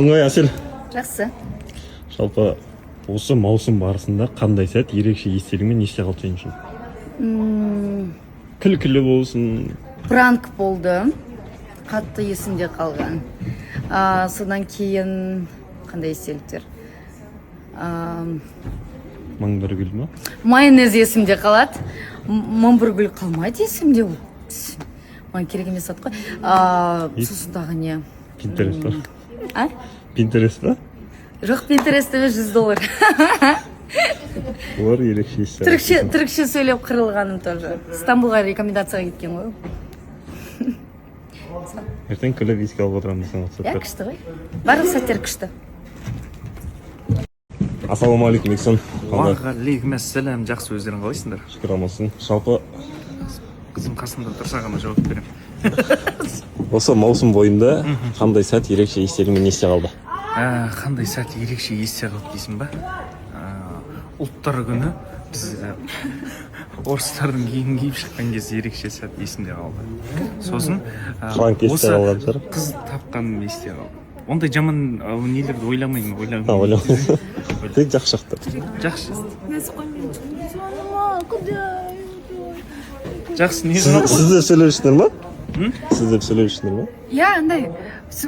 Оңай әсел. Жақсы. Жалпы осы маусым барысында қандай сәт ерекше естелігімен есте қалды сен үшін? Күлкілі болсын. Пранк болды. Қатты есімде қалған. Содан кейін қандай естеліктер? Мың бір гүл ма? Майонез есімде қалады. Мың бір гүл қалмайды есімде ол. Маған керек емес зат қой. Сосын дағы не? Пинтерест па? А? Пинтерест па? Жоқ, Пинтерест емес, $100. Олар ерекше есте. Түрікше сөйлеп қырылғаным тоже. Стамбулға рекомендацияға кеткен ғой. Ертең күліп еске алып отырамыз. Иә, күшті ғой. Барлық сәттер күшті. Ассалаумағалейкум, Бексон. Уағалейкум ассалам, жақсы, өздерің қалайсыңдар? Шүкір амансың. Жалпы Қызым қасымда тұрса ғана жауап беремін. осы маусым бойында қандай сәт ерекше естелігімен есте қалды? Қандай сәт ерекше есте қалды дейсің ба? Ұлттар күні біз орыстардың киімін киіп шыққан кезде ерекше сәт есімде қалды. Сосын есте қалған шығар. Қыз тапқаным есте қалды. Ондай жаман нелерді ойламаймын. Тек жақсы шықты. Жақсы. Жақсы, не Сіздер сөйлеушісіңдер ма? Сіздер сөйлеушісіңдер ма? Я, андай,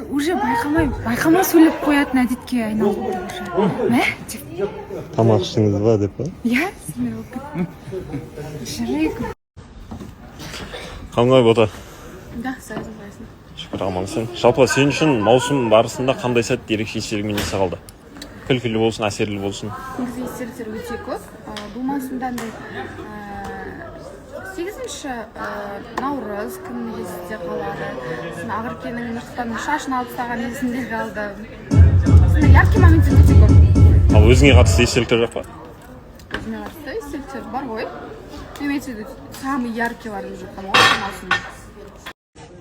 уже байқамай сөйлеп қоятын әдетке айналып отыр уже. Тамақ ішіңіз ба деп па? Я, сендер оқып. Жүрек. Қандай бота? Да, сайзын. Шүкір амансың. Жалпы сен үшін маусым барысында қандай сәт ерекше естелігімен есте қалды? Күлкілі болсын, әсерлі болсын. Негізі естеліктер өте көп. Бұл маусымда андай 8-ші наурыз күні есте қалады. Ақеркенің Нұрсұлтанның шашын алып тастаған есімде қалды. Яркий моменттер өте көп. Ал өзіңе қатысты естеліктер жоқ па? Өзіме қатысты естеліктер бар ғой. Имеется в виду, самый яркийлар уже маусым.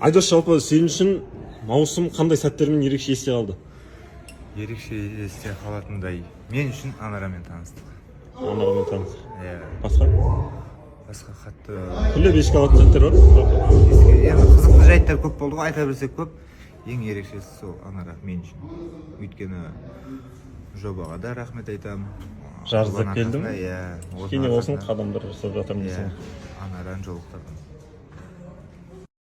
Айдос, жалпы сен үшін маусым қандай сәттермен ерекше есте қалды? Ерекше есте қалатындай мен үшін Анарамен таныстық. Анарамен таныстық. Иә. Басқа қатты күліп еске алатын сәттер бар ма? енді қызықты жайттар көп болды ғой, айта берсек көп. Ең ерекшесі сол Анара мен үшін. Өйткені жобаға да рахмет айтамын. Жаздап келдім. Иә. Кене болсын қадамдар жасап жатырмын десең. Анараны жолықтырдым.